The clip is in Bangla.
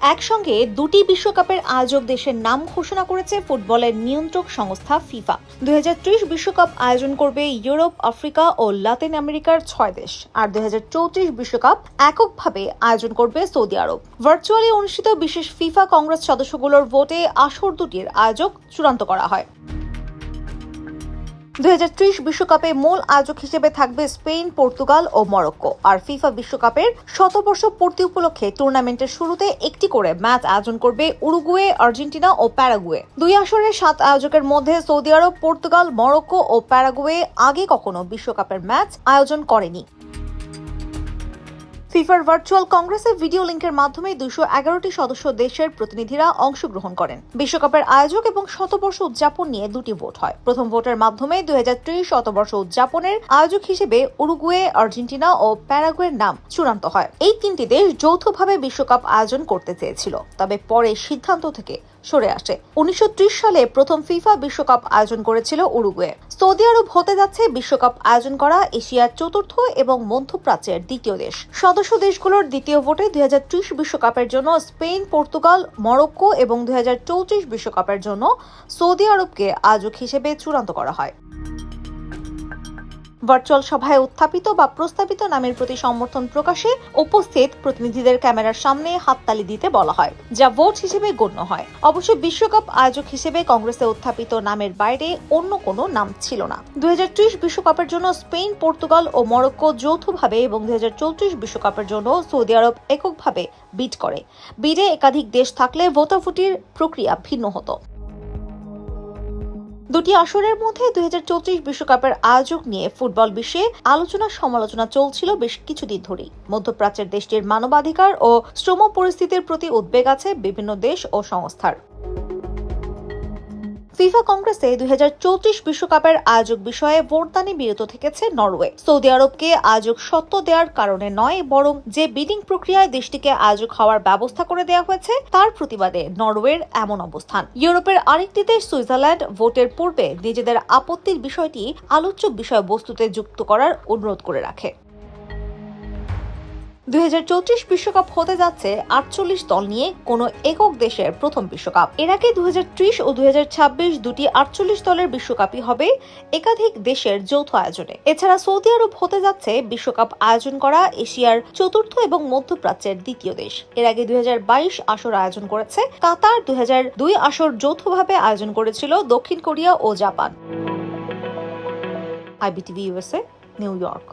একসঙ্গে দুটি বিশ্বকাপের আয়োজক দেশের নাম ঘোষণা করেছে ফুটবলের নিয়ন্ত্রক সংস্থা ফিফা। 2030 বিশ্বকাপ আয়োজন করবে ইউরোপ, আফ্রিকা ও লাতিন আমেরিকার 6 দেশ, আর 2034 বিশ্বকাপ এককভাবে আয়োজন করবে সৌদি আরব। ভার্চুয়ালি অনুষ্ঠিত বিশেষ ফিফা কংগ্রেস সদস্যগুলোর ভোটে আসর দুটির আয়োজক চূড়ান্ত করা হয়। 2030 বিশ্বকাপে মূল আয়োজক হিসেবে থাকবে স্পেন, পর্তুগাল ও মরক্কো। আর ফিফা বিশ্বকাপের শতবর্ষ পূর্তি উপলক্ষে টুর্নামেন্টের শুরুতে একটি করে ম্যাচ আয়োজন করবে উরুগুয়ে, আর্জেন্টিনা ও প্যারাগুয়ে। দুই আসরের 7 আয়োজকের মধ্যে সৌদি আরব, পর্তুগাল, মরক্কো ও প্যারাগুয়ে আগে কখনো বিশ্বকাপের ম্যাচ আয়োজন করেনি। ফিফার ভার্চুয়াল কংগ্রেসে ভিডিও লিঙ্কের মাধ্যমে 211টি সদস্য দেশের প্রতিনিধিরা অংশগ্রহণ করেন। বিশ্বকাপের আয়োজক এবং শতবর্ষ উদযাপন নিয়ে দুটি ভোট হয়। প্রথম ভোটের মাধ্যমে 2030 শতবর্ষ উদযাপনের আয়োজক হিসেবে উরুগুয়ে, আর্জেন্টিনা ও প্যারাগুয়ের নাম চূড়ান্ত হয়। এই তিনটি দেশ যৌথভাবে বিশ্বকাপ আয়োজন করতে চেয়েছিল, তবে পরে সিদ্ধান্ত থেকে সরে আসে। 1930 সালে প্রথম ফিফা বিশ্বকাপ আয়োজন করেছিল উরুগুয়ে। সৌদি আরব হতে যাচ্ছে বিশ্বকাপ আয়োজন করা এশিয়ার চতুর্থ এবং মধ্যপ্রাচ্যের দ্বিতীয় দেশ। সদস্য দেশগুলোর দ্বিতীয় ভোটে 2030 বিশ্বকাপের জন্য স্পেন, পর্তুগাল, মরক্কো এবং 2034 বিশ্বকাপের জন্য সৌদি আরবকে আয়োজক হিসেবে চূড়ান্ত করা হয়। ভার্চুয়াল সভায় উত্থাপিত বা প্রস্তাবিত নামের প্রতি সমর্থন প্রকাশে উপস্থিত প্রতিনিধিদের ক্যামেরার সামনে হাততালি দিতে বলা হয়, যা ভোট হিসেবে গণ্য হয়। অবশ্য বিশ্বকাপ আয়োজক হিসেবে কংগ্রেসে উত্থাপিত নামের বাইরে অন্য কোনো নাম ছিল না। 2030 বিশ্বকাপের জন্য স্পেন, পর্তুগাল ও মরক্কো যৌথভাবে এবং 2034 বিশ্বকাপের জন্য সৌদি আরব এককভাবে বিড করে। বিডে একাধিক দেশ থাকলে ভোটাভুটির প্রক্রিয়া ভিন্ন হতো। দুটি আসরের মধ্যে 2034 বিশ্বকাপের আয়োজক নিয়ে ফুটবল বিশ্বে আলোচনা সমালোচনা চলছিল বেশ কিছুদিন ধরেই। মধ্যপ্রাচ্যের দেশটির মানবাধিকার ও শ্রম পরিস্থিতির প্রতি উদ্বেগ আছে বিভিন্ন দেশ ও সংস্থার। ফিফা কংগ্রেসে 2034 বিশ্বকাপের আয়োজক বিষয়ে ভোটদানে বিরত থেকেছে নরওয়ে। সৌদি আরবকে আয়োজক সত্ত্ব দেওয়ার কারণে নয়, বরং যে বিডিং প্রক্রিয়ায় দেশটিকে আয়োজক হওয়ার ব্যবস্থা করে দেওয়া হয়েছে তার প্রতিবাদে নরওয়ের এমন অবস্থান। ইউরোপের আরেকটি দেশ সুইজারল্যান্ড ভোটের পূর্বে নিজেদের আপত্তির বিষয়টি আলোচ্য বিষয়বস্তুতে যুক্ত করার অনুরোধ করে রাখে। 2034 বিশ্বকাপ হতে যাচ্ছে 48 দল নিয়ে কোনো একক দেশের প্রথম বিশ্বকাপ। এর আগে 2030 ও 2026 দুটি 48 দলের বিশ্বকাপই হবে একাধিক দেশের যৌথ আয়োজনে। এছাড়া সৌদি আরব হতে যাচ্ছে বিশ্বকাপ আয়োজন করা এশিয়ার চতুর্থ এবং মধ্যপ্রাচ্যের দ্বিতীয় দেশ। এর আগে 2022 আসর আয়োজন করেছে কাতার, 2002 আসর যৌথভাবে আয়োজন করেছিল দক্ষিণ কোরিয়া ও Japan. IBTV USA, New York.